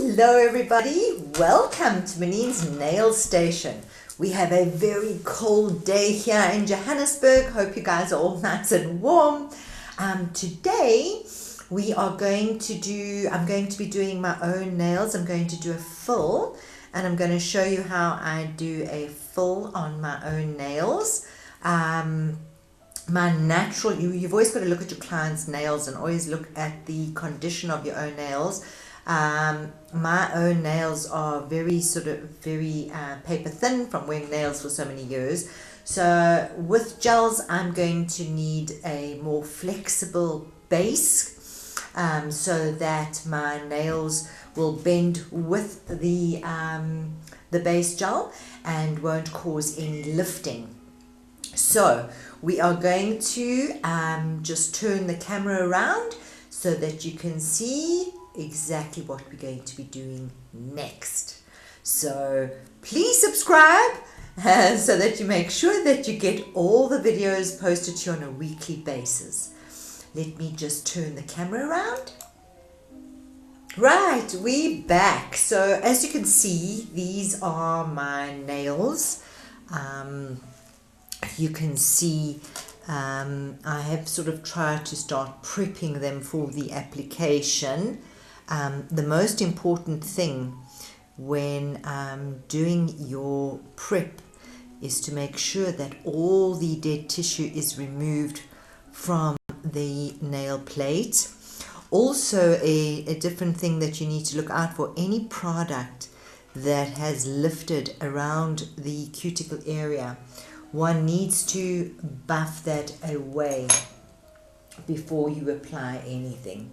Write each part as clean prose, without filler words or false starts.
Hello everybody, welcome to Monine's Nail Station. We have a very cold day here in Johannesburg. Hope you guys are all nice and warm. Today we are going to I'm going to be doing my own nails. I'm going to do a fill and I'm going to show you how I do a fill on my own nails. You've always got to look at your client's nails and always look at the condition of your own nails. My own nails are very paper thin from wearing nails for so many years. So with gels, I'm going to need a more flexible base so that my nails will bend with the base gel and won't cause any lifting. So we are going to just turn the camera around so that you can see exactly what we're going to be doing next. So please subscribe so that you make sure that you get all the videos posted to you on a weekly basis. Let me just turn the camera around. Right, we're back. So as you can see, these are my nails. You can see I have sort of tried to start prepping them for the application. The most important thing when doing your prep is to make sure that all the dead tissue is removed from the nail plate. Also, a different thing that you need to look out for, any product that has lifted around the cuticle area, one needs to buff that away before you apply anything.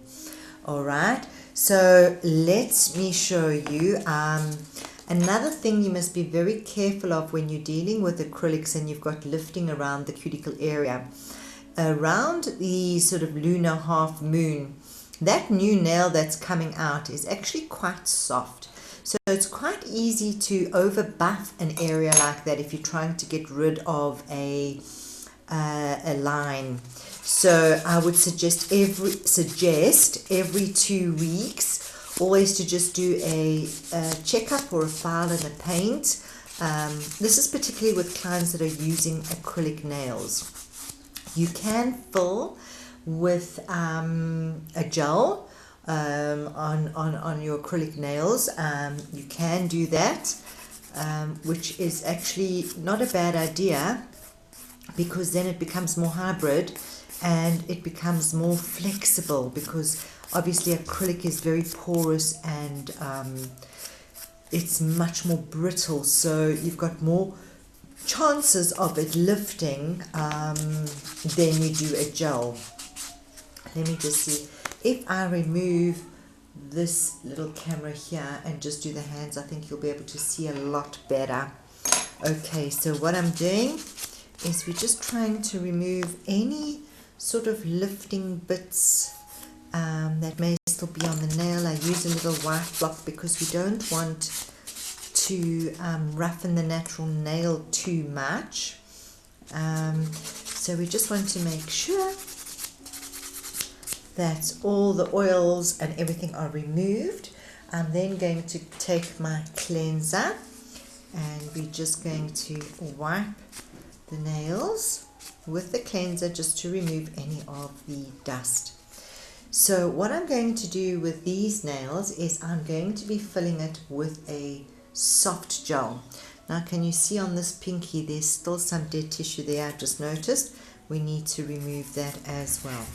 Alright, so let me show you. Another thing you must be very careful of when you're dealing with acrylics and you've got lifting around the cuticle area. Around the sort of lunar half moon, that new nail that's coming out is actually quite soft. So it's quite easy to over buff an area like that if you're trying to get rid of a line. So I would suggest every 2 weeks always to just do a checkup or a file and a paint. This is particularly with clients that are using acrylic nails. You can fill with a gel on your acrylic nails. You can do that, which is actually not a bad idea, because then it becomes more hybrid and it becomes more flexible, because obviously acrylic is very porous and it's much more brittle, so you've got more chances of it lifting than you do a gel. Let me just see. If I remove this little camera here and just do the hands, I think you'll be able to see a lot better. Okay, so what I'm doing is we're just trying to remove any sort of lifting bits that may still be on the nail. I use a little white block because we don't want to roughen the natural nail too much. So we just want to make sure that all the oils and everything are removed. I'm then going to take my cleanser and we're just going to wipe the nails with the cleanser just to remove any of the dust. So what I'm going to do with these nails is I'm going to be filling it with a soft gel. Now can you see on this pinky there's still some dead tissue there? I've just noticed. We need to remove that as well.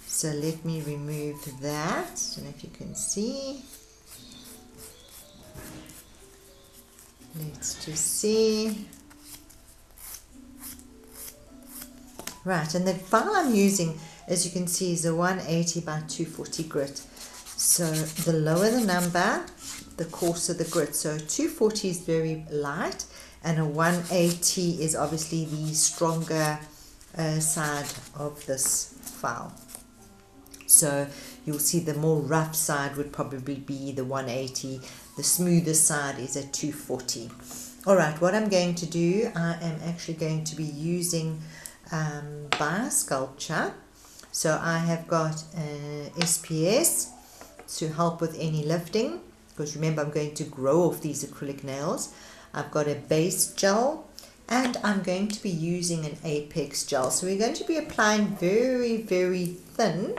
So let me remove that. I don't know if you can see. Let's just see. Right, and the file I'm using, as you can see, is a 180 by 240 grit. So the lower the number, the coarser the grit. So 240 is very light and a 180 is obviously the stronger side of this file. So you'll see the more rough side would probably be the 180. The smoother side is a 240. Alright, what I'm going to do, I am actually going to be using Biosculpture. So I have got SPS to help with any lifting. because remember I'm going to grow off these acrylic nails. I've got a base gel, and I'm going to be using an apex gel. So we're going to be applying very, very thin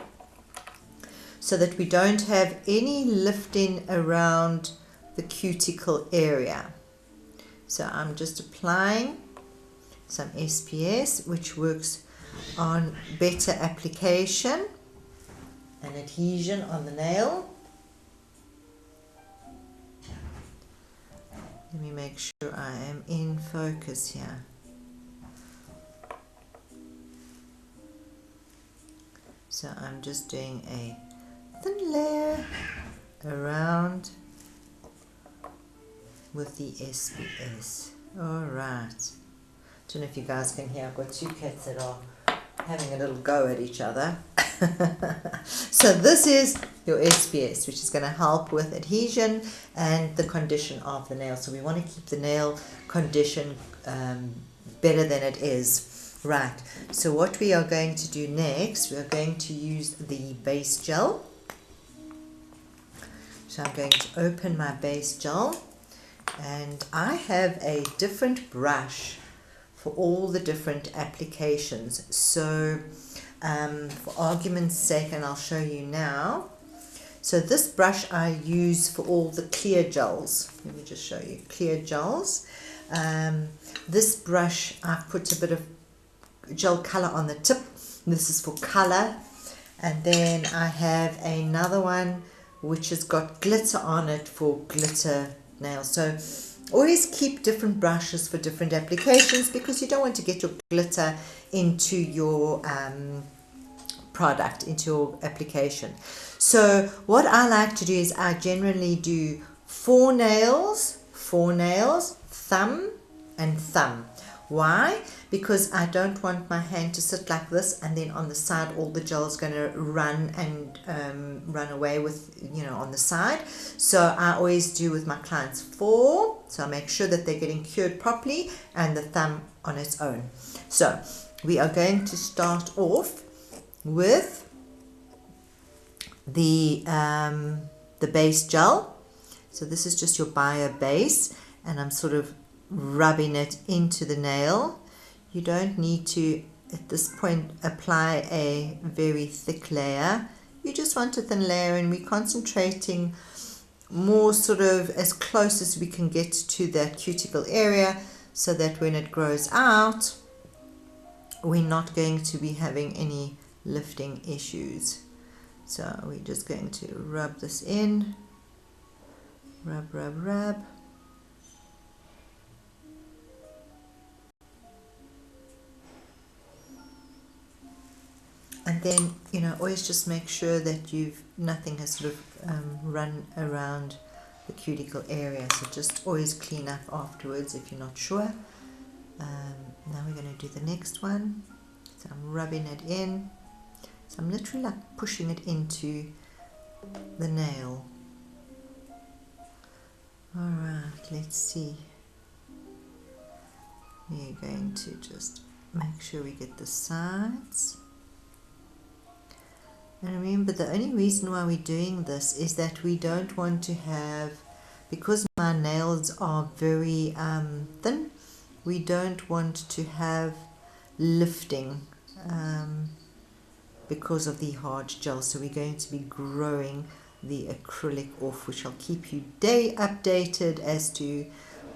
so that we don't have any lifting around the cuticle area. So I'm just applying some SPS, which works on better application and adhesion on the nail. Let me make sure I am in focus here. So I'm just doing a thin layer around with the SPS. Alright. Don't know if you guys can hear, I've got two cats that are having a little go at each other. So this is your SPS, which is going to help with adhesion and the condition of the nail. So we want to keep the nail condition better than it is. Right, so what we are going to do next, we are going to use the base gel. So I'm going to open my base gel, and I have a different brush for all the different applications. So for argument's sake, and I'll show you now. So this brush I use for all the clear gels. Let me just show you clear gels. This brush, I put a bit of gel color on the tip. This is for color. And then I have another one which has got glitter on it for glitter nails. So always keep different brushes for different applications, because you don't want to get your glitter into your product, into your application. So what I like to do is I generally do four nails, thumb and thumb. Why? Because I don't want my hand to sit like this and then on the side all the gel is going to run and run away with, you know, on the side. So I always do with my clients four, so I make sure that they're getting cured properly, and the thumb on its own. So we are going to start off with the base gel. So this is just your bio base, and I'm sort of rubbing it into the nail. You don't need to at this point apply a very thick layer. You just want a thin layer, and we're concentrating more sort of as close as we can get to that cuticle area, so that when it grows out we're not going to be having any lifting issues. So we're just going to rub this in, rub. And then, you know, always just make sure that nothing has sort of run around the cuticle area. So just always clean up afterwards if you're not sure. Now we're going to do the next one. So I'm rubbing it in. So I'm literally like pushing it into the nail. Alright, let's see. We're going to just make sure we get the sides. And remember, the only reason why we're doing this is that we don't want to have, because my nails are very thin, we don't want to have lifting because of the hard gel. So we're going to be growing the acrylic off, which I'll keep you updated as to,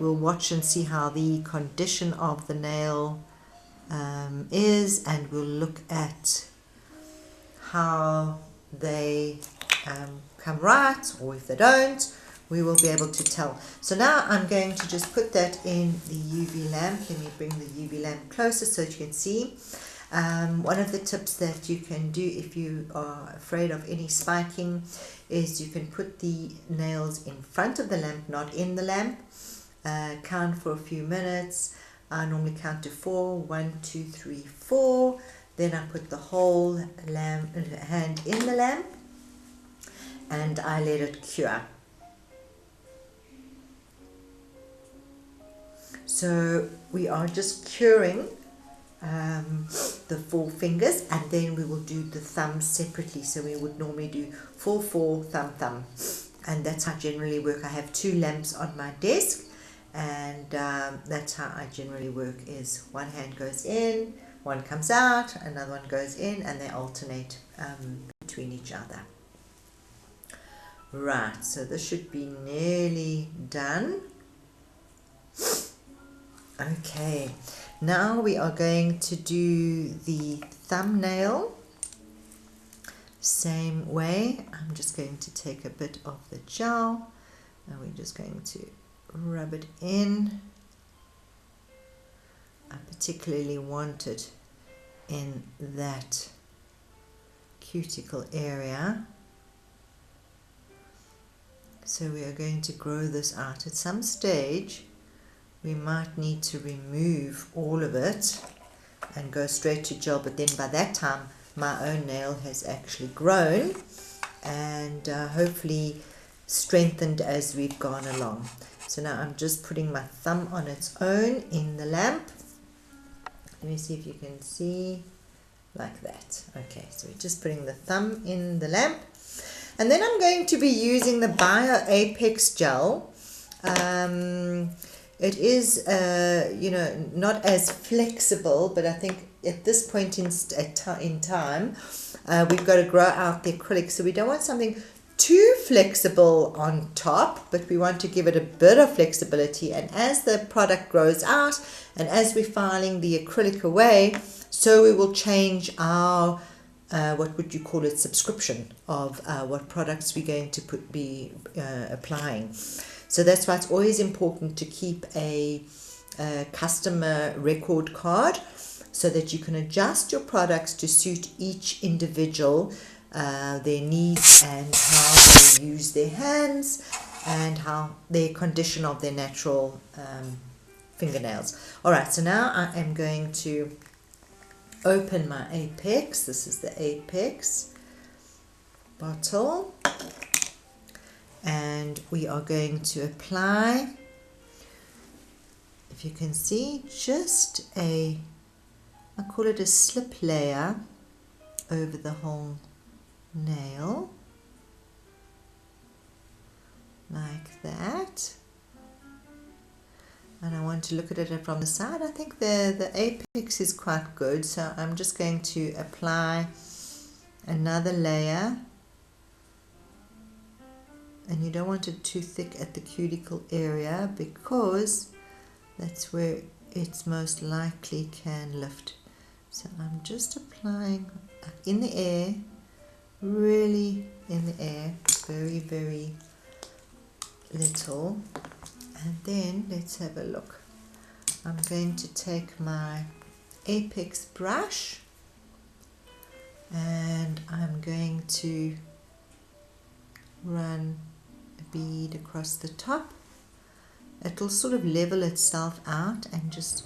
we'll watch and see how the condition of the nail is, and we'll look at how they come right, or if they don't, we will be able to tell. So now I'm going to just put that in the UV lamp. Let me bring the UV lamp closer so that you can see. One of the tips that you can do if you are afraid of any spiking is you can put the nails in front of the lamp, not in the lamp. Count for a few minutes. I normally count to 4. 1, 2, 3, 4. Then I put the whole hand in the lamp and I let it cure. So we are just curing the 4 fingers, and then we will do the thumbs separately. So we would normally do 4, 4, thumb, thumb. and that's how I generally work. I have 2 lamps on my desk, and that's how I generally work, is one hand goes in, one comes out, another one goes in, and they alternate between each other. Right, so this should be nearly done. Okay, now we are going to do the thumbnail. Same way, I'm just going to take a bit of the gel and we're just going to rub it in. I particularly want it in that cuticle area. So we are going to grow this out. At some stage we might need to remove all of it and go straight to gel, but then by that time my own nail has actually grown and hopefully strengthened as we've gone along. So now I'm just putting my thumb on its own in the lamp. Let me see if you can see, like that. Okay, so we're just putting the thumb in the lamp, and then I'm going to be using the Bio Apex gel. It is, you know, not as flexible, but I think at this point in time, we've got to grow out the acrylic. So we don't want something too flexible on top, but we want to give it a bit of flexibility. And as the product grows out, and as we're filing the acrylic away, so we will change our, what would you call it, subscription of what products we're going to be applying. So that's why it's always important to keep a customer record card so that you can adjust your products to suit each individual, their needs and how they use their hands and how their condition of their natural fingernails. Alright, so now I am going to open my Apex. This is the Apex bottle. And we are going to apply, if you can see, just I call it a slip layer over the whole nail, like that. And I want to look at it from the side. I think the Apex is quite good, so I'm just going to apply another layer. And you don't want it too thick at the cuticle area because that's where it's most likely can lift. So I'm just applying in the air, really in the air, very, very little. And then let's have a look. I'm going to take my Apex brush and I'm going to run a bead across the top. It'll sort of level itself out and just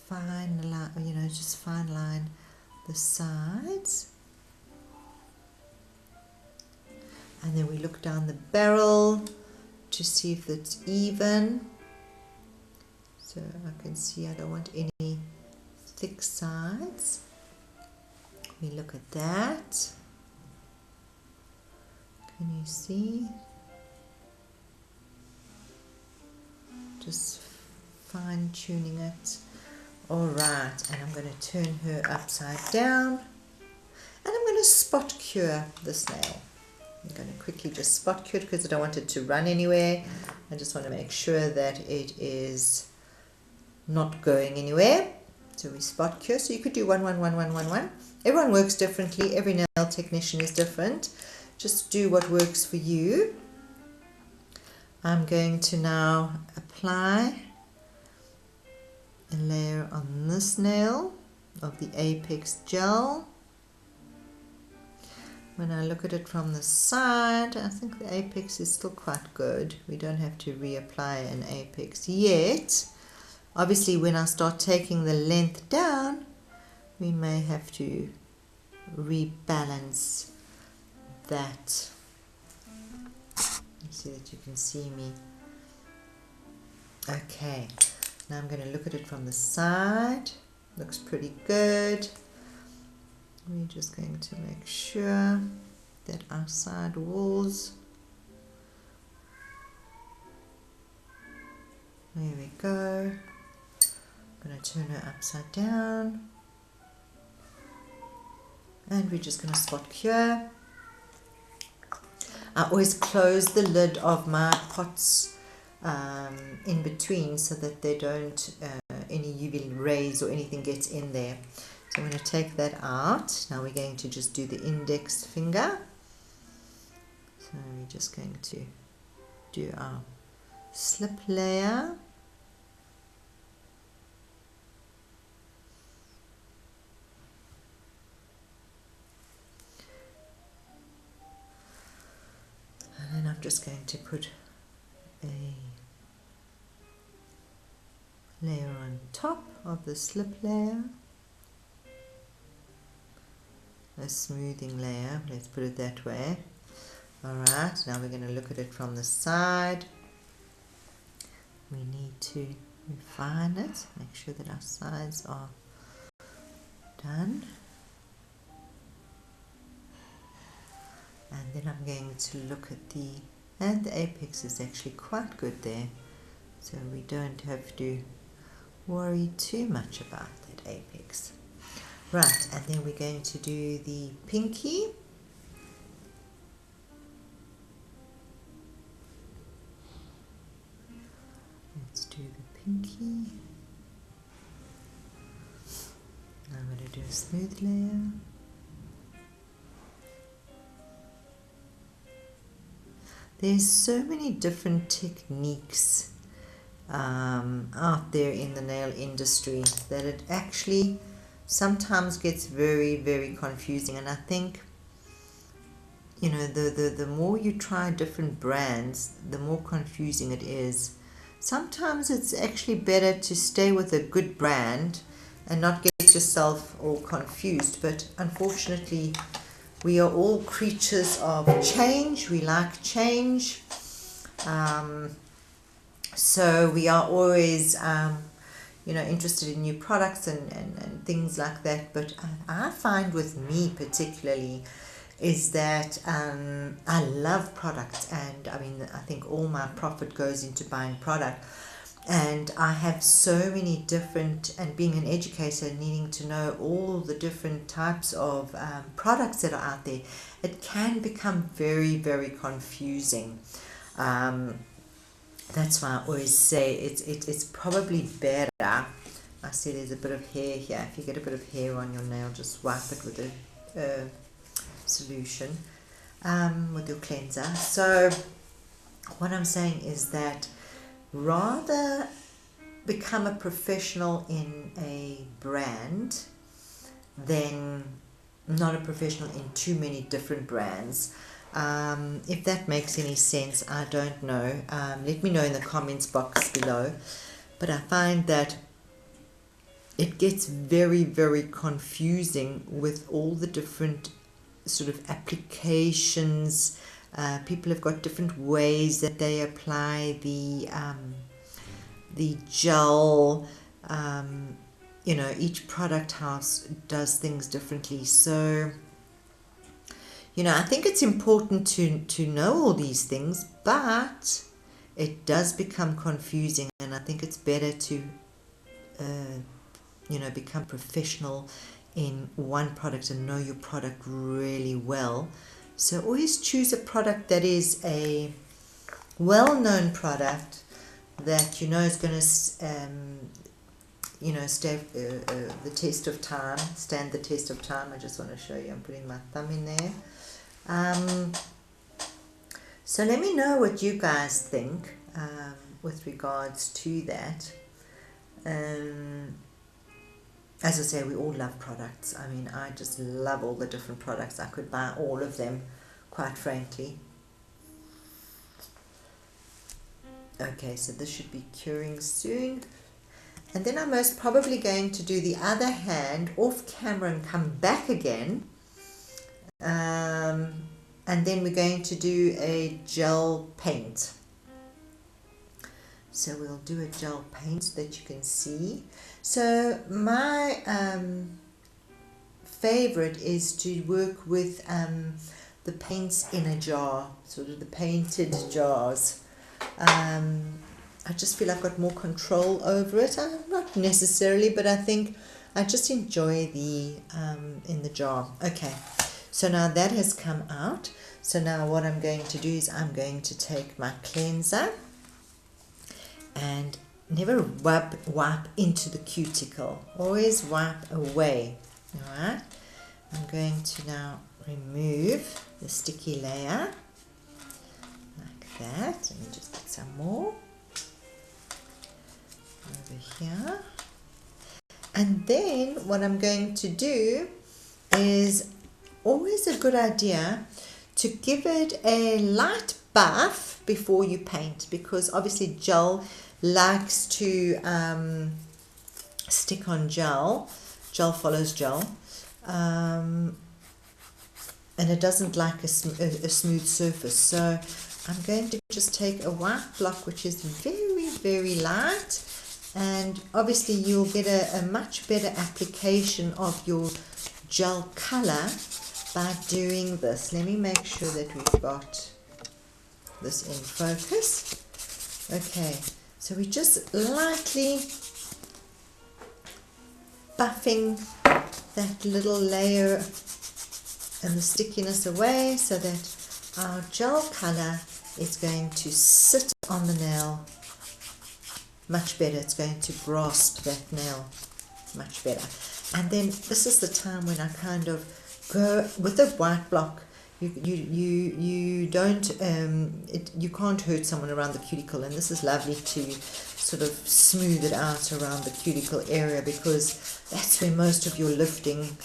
fine line, you know, just fine line the sides. And then we look down the barrel to see if it's even. So I can see I don't want any thick sides. We look at that. Can you see? Just fine tuning it. Alright, and I'm going to turn her upside down and I'm going to spot cure this nail. I'm going to quickly just spot cure it because I don't want it to run anywhere. I just want to make sure that it is not going anywhere. So we spot cure. So you could do 1, 1, 1, 1, 1, 1. Everyone works differently. Every nail technician is different. Just do what works for you. I'm going to now apply a layer on this nail of the Apex gel. When I look at it from the side, I think the Apex is still quite good. We don't have to reapply an Apex yet. Obviously, when I start taking the length down, we may have to rebalance that. See that you can see me. Okay, now I'm going to look at it from the side. Looks pretty good. We're just going to make sure that our side walls There we go. I'm going to turn her upside down. And we're just going to spot cure. I always close the lid of my pots in between so that they don't, any UV rays or anything gets in there. So I'm going to take that out. Now we're going to just do the index finger. So we're just going to do our slip layer. And then I'm just going to put a layer on top of the slip layer, a smoothing layer, let's put it that way. Alright, now we're going to look at it from the side. We need to refine it, make sure that our sides are done. And then I'm going to look at and the apex is actually quite good there, so we don't have to worry too much about that apex. Right, and then we're going to do the pinky. Let's do the pinky. I'm going to do a smooth layer. There's so many different techniques out there in the nail industry that it actually sometimes gets very, very confusing. And I think, you know, the more you try different brands, the more confusing it is. Sometimes it's actually better to stay with a good brand and not get yourself all confused. But unfortunately, we are all creatures of change. We like change. So we are always, you know, interested in new products and things like that. But I find with me particularly is that I love products, and I mean, I think all my profit goes into buying product. And I have so many different, and being an educator, needing to know all the different types of products that are out there, it can become very, very confusing. That's why I always say it's probably better. I see there's a bit of hair here. If you get a bit of hair on your nail, just wipe it with a solution, with your cleanser. So what I'm saying is that rather become a professional in a brand than not a professional in too many different brands. If that makes any sense, I don't know. Let me know in the comments box below. But I find that it gets very, very confusing with all the different sort of applications. People have got different ways that they apply the gel. You know, each product house does things differently. So, you know, I think it's important to know all these things, but it does become confusing, and I think it's better to, you know, become professional in one product and know your product really well. So always choose a product that is a well-known product that you know is going to, you know, stand the test of time. Stand the test of time. I just want to show you. I'm putting my thumb in there. So let me know what you guys think with regards to that. As I say, we all love products. I mean, I just love all the different products. I could buy all of them, quite frankly. Okay, so this should be curing soon. And then I'm most probably going to do the other hand off camera and come back again. And then we're going to do a gel paint. So we'll do a gel paint so that you can see. So my favorite is to work with the paints in a jar, sort of the painted jars. I just feel I've got more control over it. Not necessarily, but I think I just enjoy the in the jar. Okay, so now that has come out. So now what I'm going to do is I'm going to take my cleanser and never wipe into the cuticle. Always wipe away. All right. I'm going to now remove the sticky layer like that. Let me just get some more over here. And then what I'm going to do is always a good idea to give it a light buff before you paint, because obviously gel likes to stick on gel. Gel follows gel. And it doesn't like a smooth surface. So I'm going to just take a white block which is very, very light, and obviously you'll get a much better application of your gel color by doing this. Let me make sure that we've got this in focus. Okay, so we're just lightly buffing that little layer and the stickiness away so that our gel color is going to sit on the nail much better. It's going to grasp that nail much better. And then this is the time when I kind of go with a white block. You don't you can't hurt someone around the cuticle, and this is lovely to sort of smooth it out around the cuticle area, because that's where most of your lifting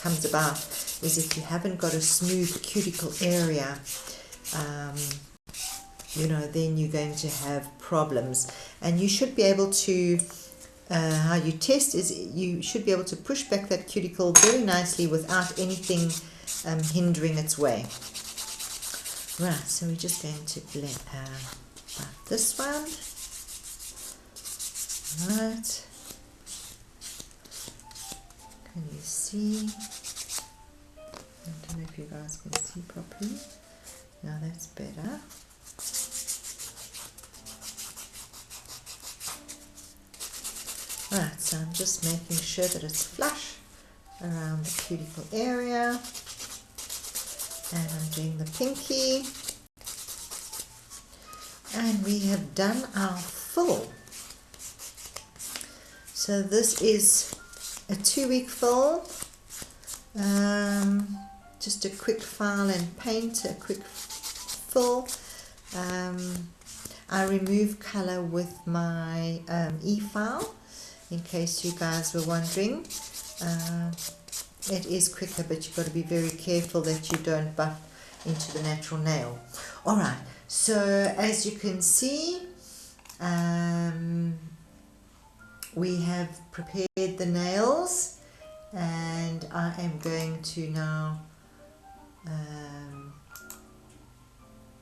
comes about, is if you haven't got a smooth cuticle area, then you're going to have problems. And you should be able to how you test is you should be able to push back that cuticle very nicely without anything hindering its way. Right, so we're just going to blend about this one. Right. Can you see? I don't know if you guys can see properly. Now that's better. Right, so I'm just making sure that it's flush around the cuticle area. And I'm doing the pinky. And we have done our fill. So this is a 2-week fill. Just a quick file and paint, a quick fill. I remove color with my e-file, in case you guys were wondering. It is quicker, but you've got to be very careful that you don't buff into the natural nail. Alright, so as you can see, we have prepared the nails, and I am going to now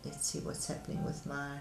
let's see what's happening with my